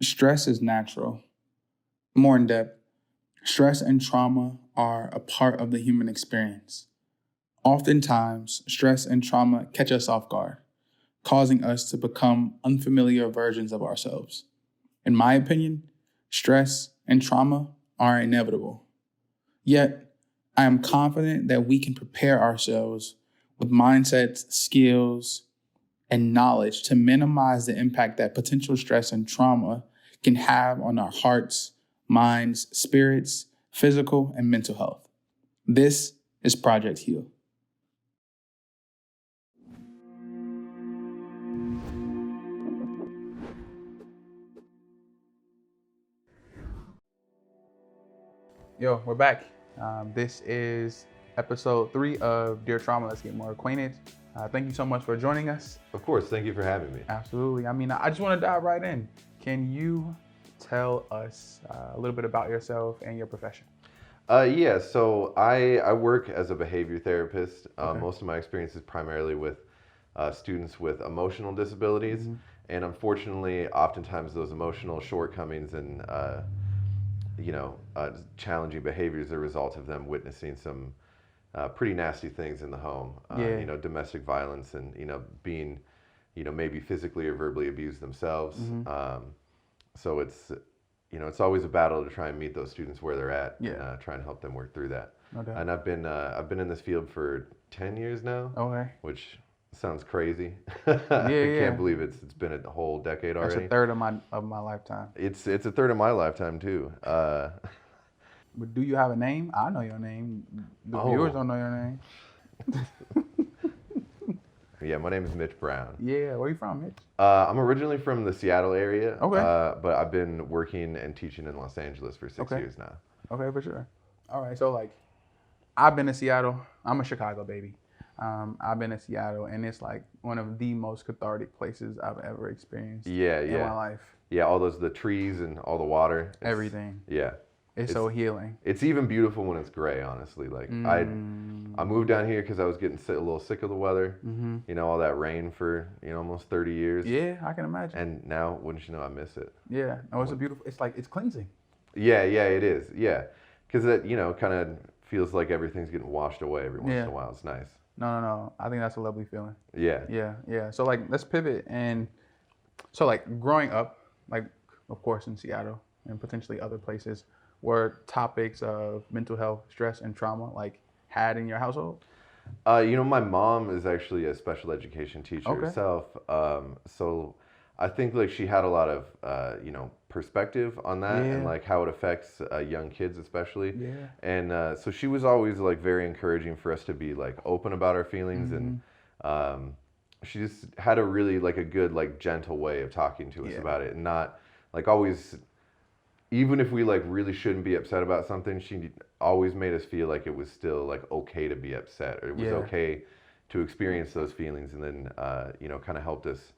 Stress is natural. More in depth, stress and trauma are a part of the human experience. Oftentimes, stress and trauma catch us off guard, causing us to become unfamiliar versions of ourselves. In my opinion, stress and trauma are inevitable. Yet, I am confident that we can prepare ourselves with mindsets, skills, and knowledge to minimize the impact that potential stress and trauma can have on our hearts, minds, spirits, physical, and mental health. This is Project Heal. Yo, we're back. This is episode 3 of Dear Trauma, Let's Get More Acquainted. Thank you so much for joining us. Of course, thank you for having me. Absolutely. I just want to dive right in. Can you tell us a little bit about yourself and your profession? So I work as a behavior therapist. Most of my experience is primarily with students with emotional disabilities. And unfortunately, oftentimes those emotional shortcomings and challenging behaviors are a result of them witnessing some pretty nasty things in the home. Domestic violence and being maybe physically or verbally abused themselves. So it's always a battle to try and meet those students where they're at and try and help them work through that. Okay. And I've been in this field for 10 years now. Okay. Which sounds crazy. I can't believe it's been a whole decade already. That's a third of my lifetime. It's a third of my lifetime too. But do you have a name? I know your name. The viewers don't know your name. Yeah, my name is Mitch Brown. Yeah, where you from, Mitch? I'm originally from the Seattle area. Okay. But I've been working and teaching in Los Angeles for 6 years now. Okay, for sure. All right, so I've been to Seattle. I'm a Chicago baby. I've been to Seattle, and it's one of the most cathartic places I've ever experienced in my life. Yeah, all the trees and all the water. Everything. Yeah. It's so healing. It's even beautiful when it's gray, honestly. I moved down here because I was getting a little sick of the weather. All that rain for almost 30 years. Yeah, I can imagine. And now, wouldn't you know, I miss it. Yeah, no, it's a beautiful. It's cleansing. Yeah, it is. Yeah, because it kind of feels like everything's getting washed away every once in a while. It's nice. No. I think that's a lovely feeling. Yeah. So let's pivot. And so growing up, of course in Seattle and potentially other places, were topics of mental health, stress, and trauma had in your household? My mom is actually a special education teacher herself. So I think she had a lot of perspective on that and how it affects young kids especially. Yeah. And so she was always very encouraging for us to be open about our feelings and she just had a really a good gentle way of talking to us about it and not always. Even if we really shouldn't be upset about something, she always made us feel like it was still okay to be upset, or it was okay to experience those feelings, and then kind of helped us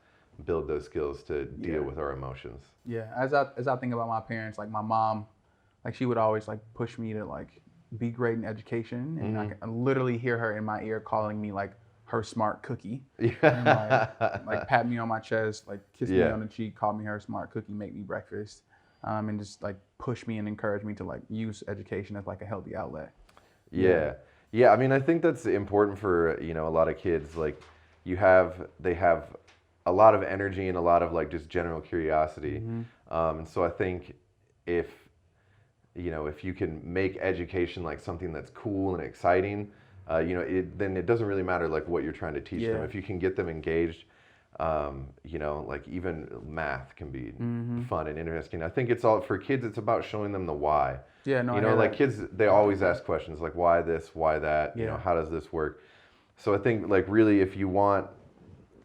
build those skills to deal with our emotions. Yeah, as I think about my parents, my mom, she would always push me to be great in education, and I can literally hear her in my ear calling me her smart cookie. Yeah. And pat me on my chest, kiss me on the cheek, call me her smart cookie, make me breakfast. And just push me and encourage me to use education as a healthy outlet. Yeah. I mean, I think that's important for a lot of kids. They have a lot of energy and a lot of just general curiosity. And so I think if you can make education something that's cool and exciting, then it doesn't really matter what you're trying to teach them. If you can get them engaged. Even math can be fun and interesting. I think for kids, it's about showing them the why. Yeah, no, kids, they always ask questions why this, why that, how does this work? So I think really if you want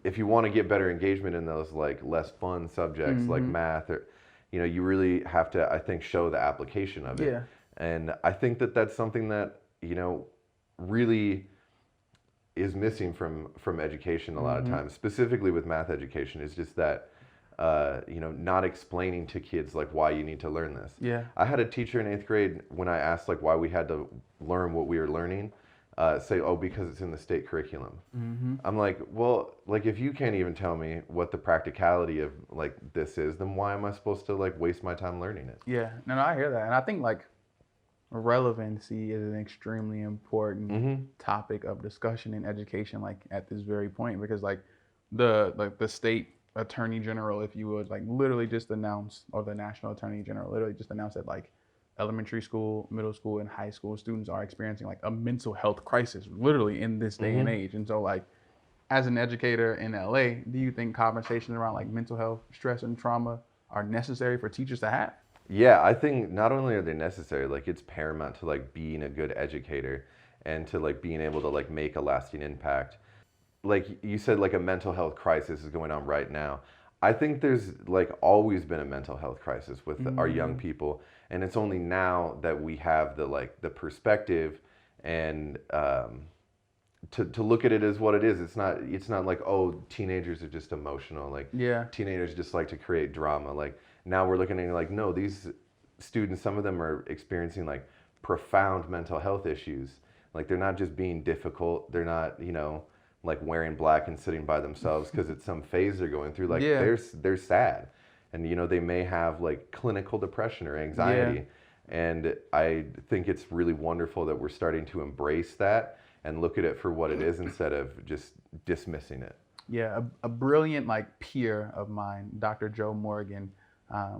to get better engagement in those less fun subjects like math or, you really have to, I think, show the application of it. Yeah. And I think that's something that, really is missing from education a lot of times, specifically with math education, is just that, not explaining to kids why you need to learn this. Yeah. I had a teacher in 8th grade when I asked why we had to learn what we were learning, say, oh, because it's in the state curriculum. I'm like, well, like if you can't even tell me what the practicality of like this is, then why am I supposed to like waste my time learning it? Yeah, no, I hear that, and I think like relevancy is an extremely important topic of discussion in education, like at this very point, because like the state attorney general, if you would, like literally just announced, or the national attorney general literally just announced that like elementary school, middle school, and high school students are experiencing like a mental health crisis literally in this day and age. And so like as an educator in LA, do you think conversations around like mental health, stress, and trauma are necessary for teachers to have? Yeah, I think not only are they necessary, like it's paramount to like being a good educator and to like being able to like make a lasting impact. Like you said, like a mental health crisis is going on right now. I think there's like always been a mental health crisis with our young people, and it's only now that we have the like the perspective and to look at it as what it is. It's not like, oh, teenagers are just emotional. Like Yeah. teenagers just like to create drama. Like now we're looking at it like, no, these students, some of them are experiencing like profound mental health issues. Like they're not just being difficult. They're not, like wearing black and sitting by themselves because it's some phase they're going through. Like Yeah. they're sad, and they may have like clinical depression or anxiety. And I think it's really wonderful that we're starting to embrace that and look at it for what it is instead of just dismissing it. Yeah, a brilliant like peer of mine, Dr. Joe Morgan,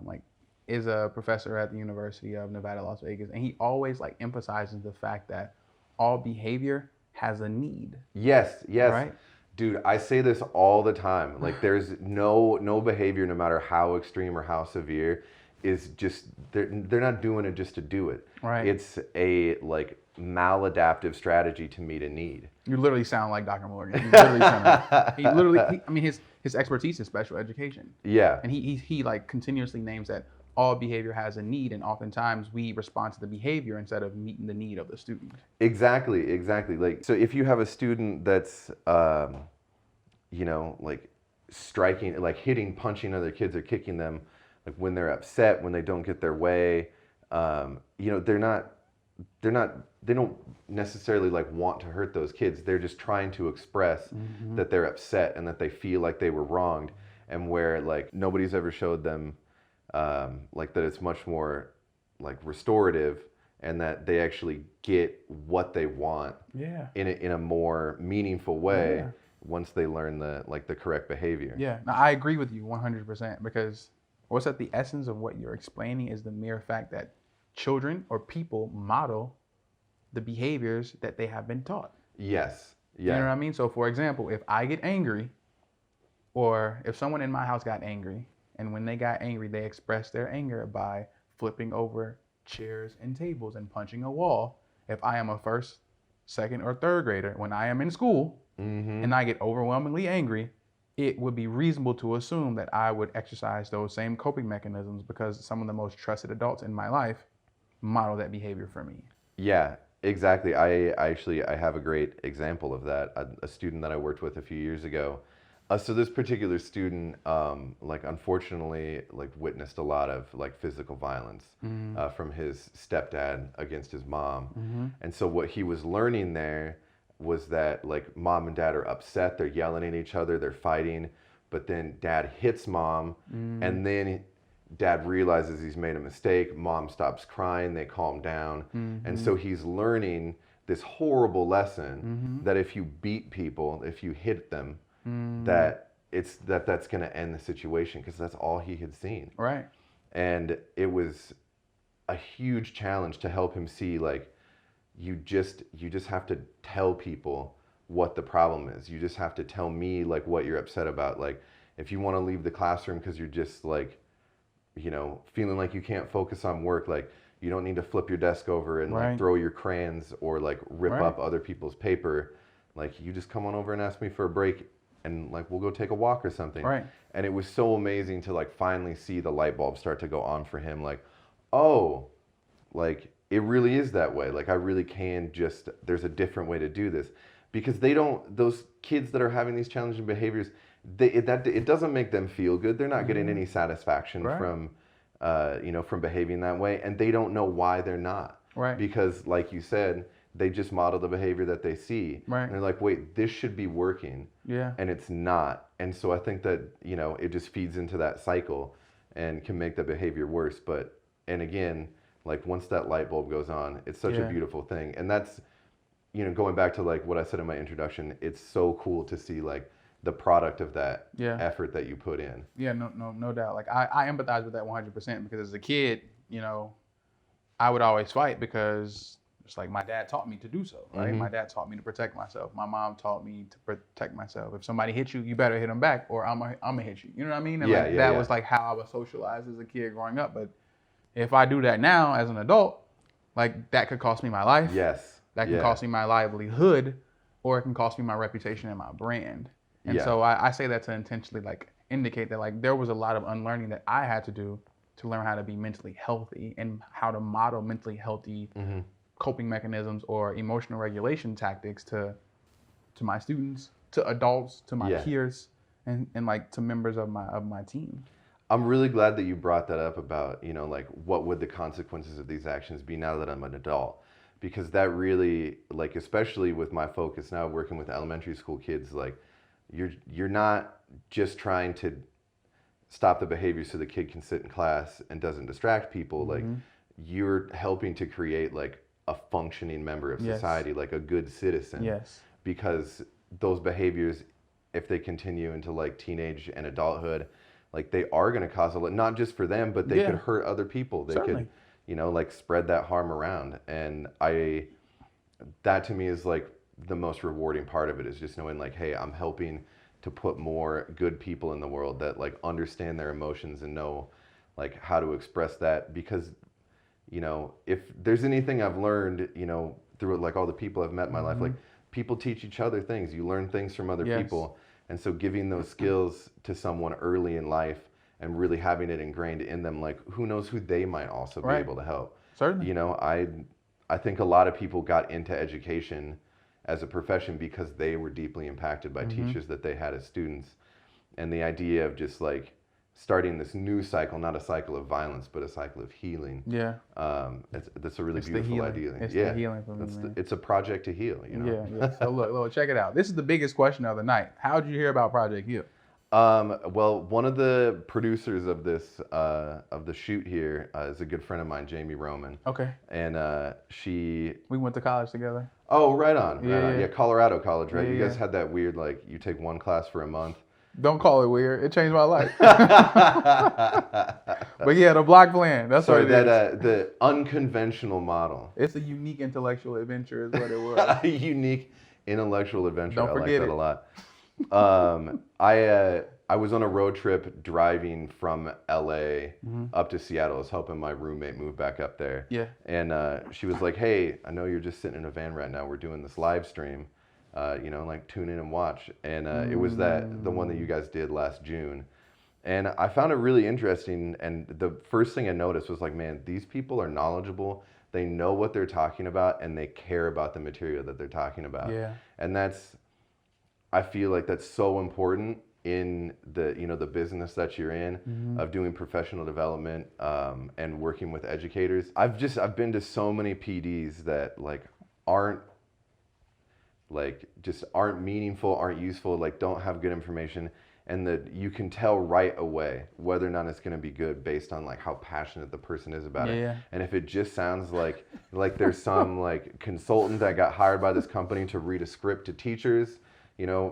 like is a professor at the University of Nevada, Las Vegas, and he always like emphasizes the fact that all behavior has a need. Yes, yes. Right? Dude, I say this all the time. Like there's no behavior, no matter how extreme or how severe, is just they're not doing it just to do it. Right. It's a like maladaptive strategy to meet a need. You literally sound like Dr. Morgan. You literally sound like, he literally, I mean, his expertise is special education. Yeah. And he like continuously names that all behavior has a need, and oftentimes we respond to the behavior instead of meeting the need of the student. Exactly. Like, so if you have a student that's, like striking, like hitting, punching other kids or kicking them, like when they're upset, when they don't get their way, they don't necessarily like want to hurt those kids. They're just trying to express that they're upset and that they feel like they were wronged, and where like nobody's ever showed them like that it's much more like restorative, and that they actually get what they want in a more meaningful way once they learn the correct behavior. Yeah, now, I agree with you 100%, because what's at the essence of what you're explaining is the mere fact that children or people model the behaviors that they have been taught. Yes. Yeah. You know what I mean? So for example, if I get angry, or if someone in my house got angry, and when they got angry, they expressed their anger by flipping over chairs and tables and punching a wall. If I am a first, second, or third grader, when I am in school and I get overwhelmingly angry, it would be reasonable to assume that I would exercise those same coping mechanisms, because some of the most trusted adults in my life model that behavior for me. Yeah, exactly. I have a great example of that. A student that I worked with a few years ago. So this particular student, like unfortunately, like witnessed a lot of like physical violence from his stepdad against his mom. And so what he was learning there was that like mom and dad are upset, they're yelling at each other, they're fighting, but then dad hits mom, and then dad realizes he's made a mistake, mom stops crying, they calm down. And so he's learning this horrible lesson that if you beat people, if you hit them, that's going to end the situation, because that's all he had seen. Right. And it was a huge challenge to help him see, like, you just have to tell people what the problem is. You just have to tell me like what you're upset about. Like if you want to leave the classroom because you're just like, feeling like you can't focus on work, like you don't need to flip your desk over and like throw your crayons or like rip up other people's paper. Like you just come on over and ask me for a break, and like we'll go take a walk or something. Right. And it was so amazing to like finally see the light bulb start to go on for him. Like, oh, like it really is that way. Like I really can just, there's a different way to do this, because those kids that are having these challenging behaviors, it doesn't make them feel good. They're not getting any satisfaction from behaving that way, and they don't know why they're not. Right. Because like you said, they just model the behavior that they see. Right. And they're like, wait, this should be working. Yeah. And it's not. And so I think that, it just feeds into that cycle and can make the behavior worse. But, and again, like once that light bulb goes on, it's such a beautiful thing. And that's, going back to like what I said in my introduction, it's so cool to see like the product of that effort that you put in. Yeah, no doubt. Like I empathize with that 100% because as a kid, I would always fight because it's like my dad taught me to do so, right? Mm-hmm. My dad taught me to protect myself. My mom taught me to protect myself. If somebody hits you, you better hit them back or I'm gonna hit you. You know what I mean? And that was like how I was socialized as a kid growing up. But if I do that now as an adult, like that could cost me my life. Yes. That can cost me my livelihood, or it can cost me my reputation and my brand. And so I say that to intentionally like indicate that like there was a lot of unlearning that I had to do to learn how to be mentally healthy and how to model mentally healthy coping mechanisms or emotional regulation tactics to my students, to adults, to my peers, and like to members of my team. I'm really glad that you brought that up about, like what would the consequences of these actions be now that I'm an adult? Because that really, like, especially with my focus now working with elementary school kids, like you're not just trying to stop the behavior so the kid can sit in class and doesn't distract people. Like you're helping to create like a functioning member of society, like a good citizen. Yes. Because those behaviors, if they continue into like teenage and adulthood, like they are going to cause a lot, not just for them, but they could hurt other people. They Certainly. could, like spread that harm around. And that to me is like the most rewarding part of it, is just knowing like, hey, I'm helping to put more good people in the world that like understand their emotions and know like how to express that. Because, if there's anything I've learned, through like all the people I've met in my life, like people teach each other things. You learn things from other people. And so giving those skills to someone early in life and really having it ingrained in them, like who knows who they might also be able to help. Certainly. I think a lot of people got into education as a profession because they were deeply impacted by teachers that they had as students. And the idea of just like starting this new cycle, not a cycle of violence, but a cycle of healing. Yeah. That's a really beautiful idea. It's the healing for me, man. It's a project to heal, Yeah. So look, check it out. This is the biggest question of the night. How did you hear about Project Heal? Well, one of the producers of this, of the shoot here, is a good friend of mine, Jamie Roman. Okay. And we went to college together. Oh, right on. Yeah, Colorado College, right? Yeah, you guys had that weird, like, you take one class for a month. Don't call it weird. It changed my life. But yeah, the block plan. That's what it is. The unconventional model. It's a unique intellectual adventure is what it was. A unique intellectual adventure. Don't forget I like that a lot. I was on a road trip driving from LA up to Seattle. I was helping my roommate move back up there. Yeah. And she was like, hey, I know you're just sitting in a van right now. We're doing this live stream. Like tune in and watch. And it was the one that you guys did last June. And I found it really interesting. And the first thing I noticed was like, man, these people are knowledgeable. They know what they're talking about and they care about the material that they're talking about. Yeah. And I feel like that's so important in the business that you're in, of doing professional development and working with educators. I've been to so many PDs that like aren't meaningful, aren't useful, like don't have good information, and that you can tell right away whether or not it's going to be good based on like how passionate the person is about it. Yeah. And if it just sounds like there's some like consultant that got hired by this company to read a script to teachers,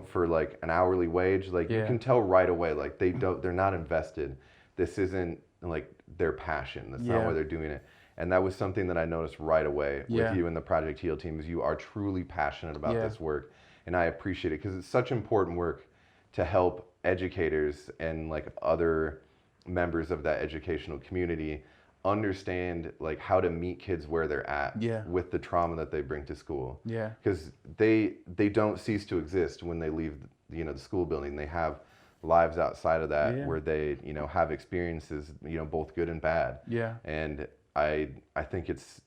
for like an hourly wage, like you can tell right away, like they're not invested. This isn't like their passion. That's not why they're doing it. And that was something that I noticed right away with you and the Project Heal team, is you are truly passionate about this work. And I appreciate it because it's such important work to help educators and like other members of that educational community understand like how to meet kids where they're at with the trauma that they bring to school. Yeah. Because they don't cease to exist when they leave the school building. They have lives outside of that where they have experiences both good and bad. Yeah. And I think it's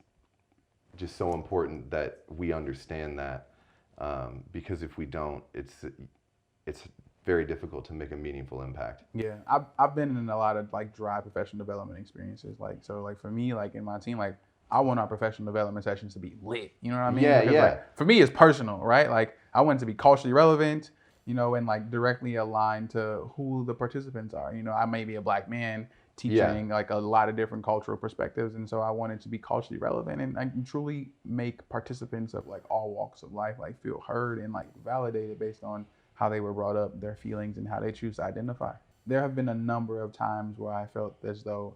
just so important that we understand that, because if we don't, it's very difficult to make a meaningful impact. Yeah, I've been in a lot of like dry professional development experiences. Like, so like for me, like in my team, like I want our professional development sessions to be lit. You know what I mean? Yeah, Because yeah. like for me, it's personal, right? Like I want it to be culturally relevant, you know, and like directly aligned to who the participants are. You know, I may be a Black man teaching like a lot of different cultural perspectives, and so I want it to be culturally relevant and like truly make participants of like all walks of life like feel heard and like validated based on how they were brought up, their feelings, and how they choose to identify. There have been a number of times where I felt as though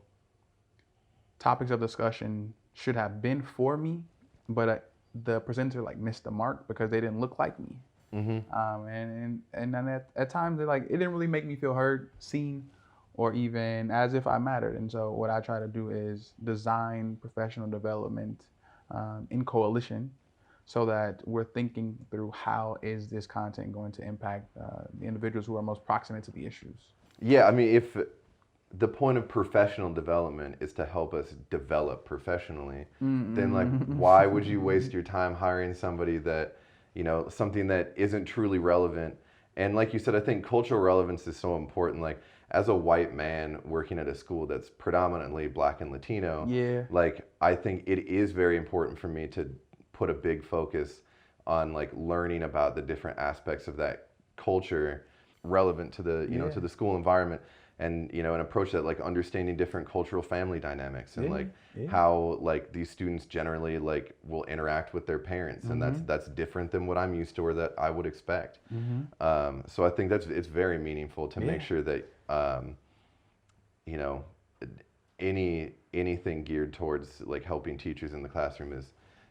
topics of discussion should have been for me, but the presenter like missed the mark because they didn't look like me. And then at times it didn't really make me feel heard, seen, or even as if I mattered. And so what I try to do is design professional development in coalition, so that we're thinking through how is this content going to impact the individuals who are most proximate to the issues. Yeah, I mean, if the point of professional development is to help us develop professionally, then like why would you waste your time hiring somebody that, you know, something that isn't truly relevant? And like you said, I think cultural relevance is so important. Like as a white man working at a school that's predominantly Black and Latino, like I think it is very important for me to put a big focus on like learning about the different aspects of that culture relevant to the, you know, to the school environment. And you know, an approach that like understanding different cultural family dynamics and like how like these students generally like will interact with their parents, and that's different than what I'm used to or that I would expect. So I think it's very meaningful to make sure that you know, anything geared towards like helping teachers in the classroom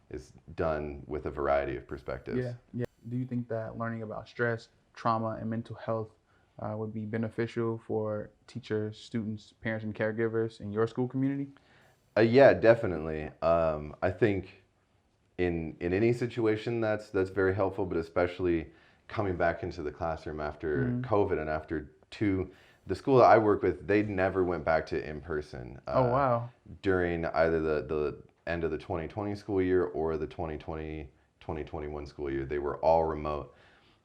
is done with a variety of perspectives. Yeah. Do you think that learning about stress, trauma, and mental health would be beneficial for teachers, students, parents, and caregivers in your school community? Yeah, definitely. I think in any situation that's very helpful, but especially coming back into the classroom after COVID and after the school that I work with, they never went back to in person. Oh wow! During either the end of the 2020 school year or the 2021 school year, they were all remote.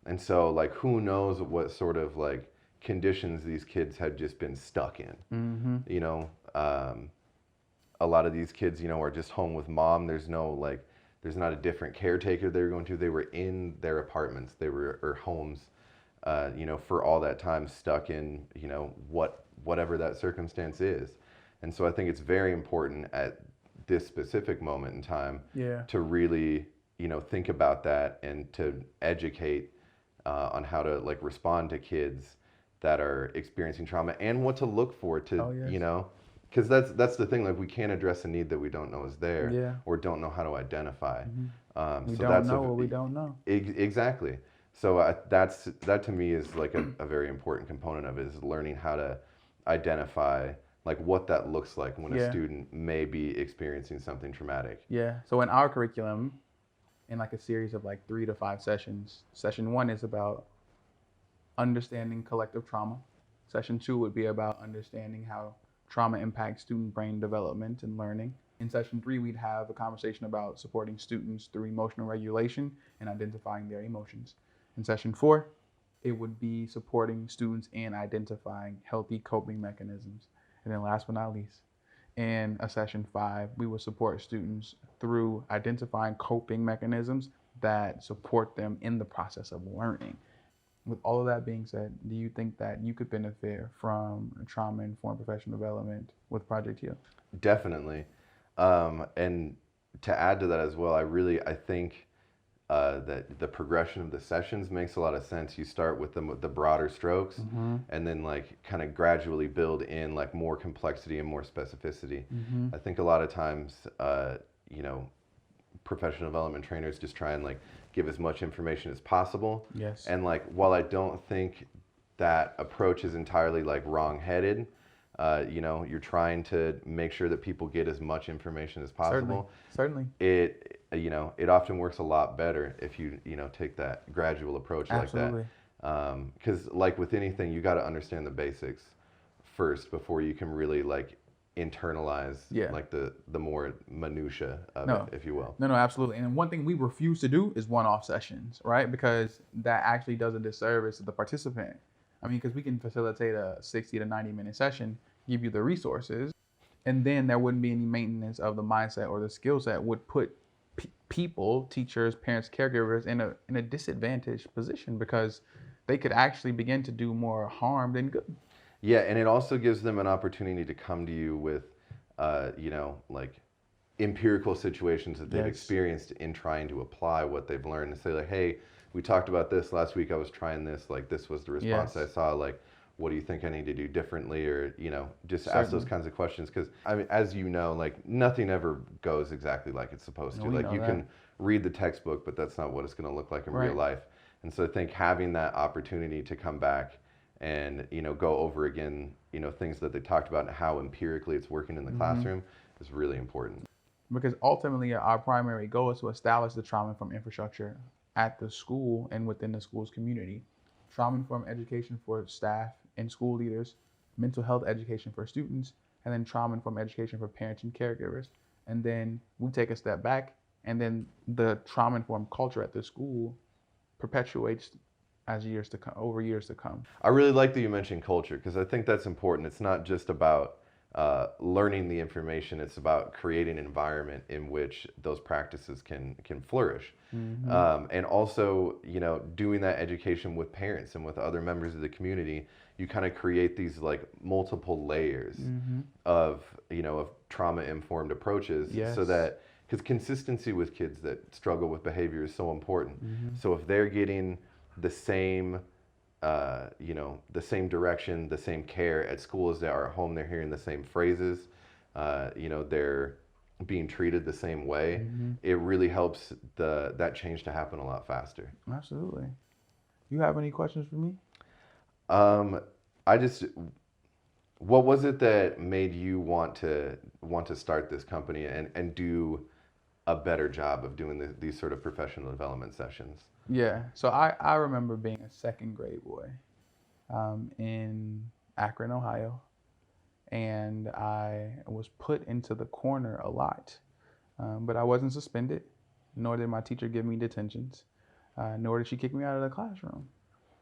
And so, like, who knows what sort of like conditions these kids had just been stuck in. You know, a lot of these kids, you know, are just home with mom. There's not a different caretaker they were going to. They were in their apartments, or homes, you know, for all that time, stuck in, you know, whatever that circumstance is. And so I think it's very important at this specific moment in time to really, you know, think about that and to educate on how to like respond to kids that are experiencing trauma and what to look for to, you know, because that's the thing. Like we can't address a need that we don't know is there or don't know how to identify. We don't know what we don't know. Exactly. So that to me is like a very important component of it, is learning how to identify like what that looks like when a student may be experiencing something traumatic. Yeah. So in our curriculum, in like a series of like 3 to 5 sessions, session 1 is about understanding collective trauma. Session 2 would be about understanding how trauma impacts student brain development and learning. In session 3, we'd have a conversation about supporting students through emotional regulation and identifying their emotions. In session 4, it would be supporting students in identifying healthy coping mechanisms. And then last but not least, in a session 5, we would support students through identifying coping mechanisms that support them in the process of learning. With all of that being said, do you think that you could benefit from trauma-informed professional development with Project Heal? Definitely. And to add to that as well, I think that the progression of the sessions makes a lot of sense. You start with the broader strokes, and then like kind of gradually build in like more complexity and more specificity. I think a lot of times, you know, professional development trainers just try and like give as much information as possible. Yes. And like while I don't think that approach is entirely like wrong-headed, you know, you're trying to make sure that people get as much information as possible. Certainly. It, you know, it often works a lot better if you know, take that gradual approach like that. Because like with anything, you got to understand the basics first before you can really like internalize like the more minutia of it, if you will. No, absolutely. And one thing we refuse to do is one-off sessions, right? Because that actually does a disservice to the participant. I mean, because we can facilitate a 60 to 90 minute session, give you the resources, And then there wouldn't be any maintenance of the mindset or the skill set, would put people, teachers, parents, caregivers in a disadvantaged position because they could actually begin to do more harm than good. Yeah, and it also gives them an opportunity to come to you with, like empirical situations that they've Yes, experienced in trying to apply what they've learned and say like, hey, we talked about this last week. I was trying this. Like, this was the response I yes, saw. Like, what do you think I need to do differently? Or, just ask those certainly. kinds of questions. Because, I mean, as you know, like, nothing ever goes exactly like it's supposed to. We Like, know you that. can read the textbook, but that's not what it's going to look like in real Right. life. And so I think having that opportunity to come back and, go over again, things that they talked about and how empirically it's working in the classroom is really important. Because ultimately, our primary goal is to establish the trauma-informed infrastructure at the school and within the school's community. Trauma-informed education for staff and school leaders, mental health education for students, and then trauma-informed education for parents and caregivers. And then we take a step back, and then the trauma-informed culture at the school perpetuates as years to come, over years to come. I really like that you mentioned culture because I think that's important. It's not just about learning the information; it's about creating an environment in which those practices can flourish, and also doing that education with parents and with other members of the community. You kind of create these like multiple layers of of trauma informed approaches, Yes. so that because consistency with kids that struggle with behavior is so important. So if they're getting the same the same direction, the same care at school as they are at home. They're hearing the same phrases. They're being treated the same way. It really helps that change to happen a lot faster. Absolutely. You have any questions for me? Um, I just, what was it that made you want to start this company and do a better job of doing these sort of professional development sessions? Yeah. So I remember being a second grade boy in Akron, Ohio, and I was put into the corner a lot. But I wasn't suspended, nor did my teacher give me detentions, nor did she kick me out of the classroom.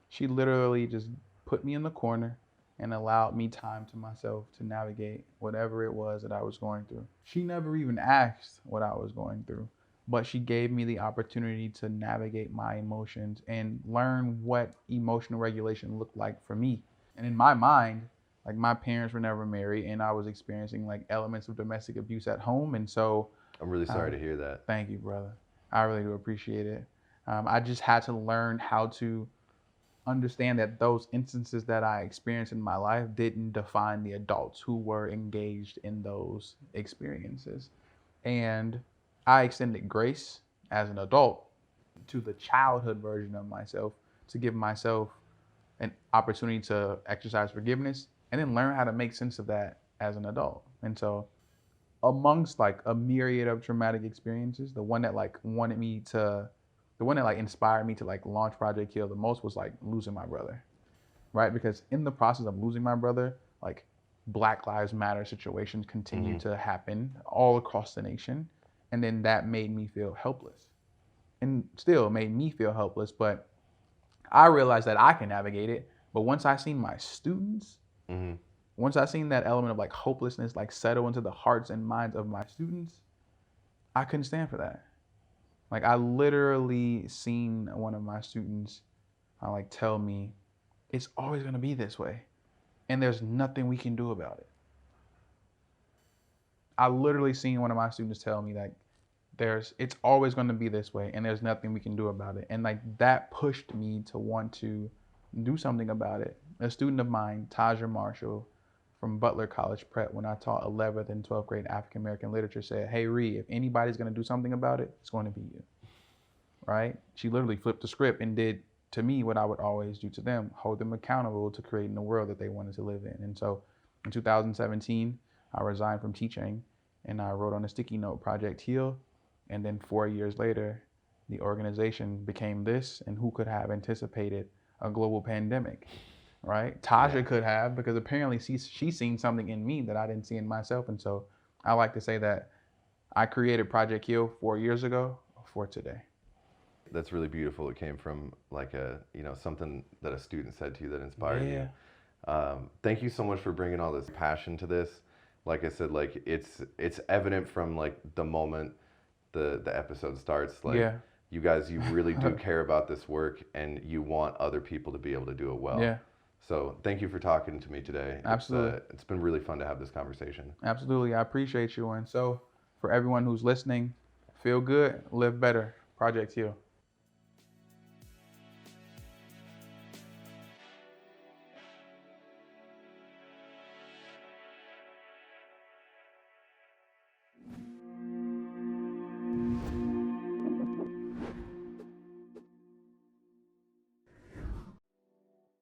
She literally just put me in the corner and allowed me time to myself to navigate whatever it was that I was going through. She never even asked what I was going through, but she gave me the opportunity to navigate my emotions and learn what emotional regulation looked like for me. And in my mind, like my parents were never married and I was experiencing like elements of domestic abuse at home. And so, I'm really sorry to hear that. thank you, brother. I really do appreciate it. I just had to learn how to understand that those instances that I experienced in my life didn't define the adults who were engaged in those experiences. And I extended grace as an adult to the childhood version of myself to give myself an opportunity to exercise forgiveness and then learn how to make sense of that as an adult. And so amongst like a myriad of traumatic experiences, the one that like inspired me to like launch Project Heal the most was like losing my brother, right? Because in the process of losing my brother, like Black Lives Matter situations continued to happen all across the nation. And then that made me feel helpless and still made me feel helpless. But I realized that I can navigate it. But once I seen my students, once I seen that element of like hopelessness like settle into the hearts and minds of my students, I couldn't stand for that. Like I literally seen one of my students like tell me, it's always gonna be this way, and there's nothing we can do about it. I literally seen one of my students tell me like, it's always gonna be this way, and there's nothing we can do about it, and like that pushed me to want to do something about it. A student of mine, Taja Marshall, from Butler College Prep, when I taught 11th and 12th grade African American literature, said, "Hey, Ree, if anybody's gonna do something about it, it's going to be you." Right? She literally flipped the script and did to me what I would always do to them, hold them accountable to creating the world that they wanted to live in. And so in 2017, I resigned from teaching and I wrote on a sticky note, Project Heal. And then 4 years later, the organization became this, and who could have anticipated a global pandemic, right? Taja could have, because apparently she's seen something in me that I didn't see in myself. And so I like to say that I created Project Heal 4 years ago for today. That's really beautiful. It came from like something that a student said to you that inspired you. Thank you so much for bringing all this passion to this. like I said, like it's evident from like the moment the episode starts. Like Yeah. you guys, you really do care about this work, and you want other people to be able to do it well. Yeah. So thank you for talking to me today. Absolutely. It's been really fun to have this conversation. Absolutely. I appreciate you. And so for everyone who's listening, feel good, live better. Project Heal.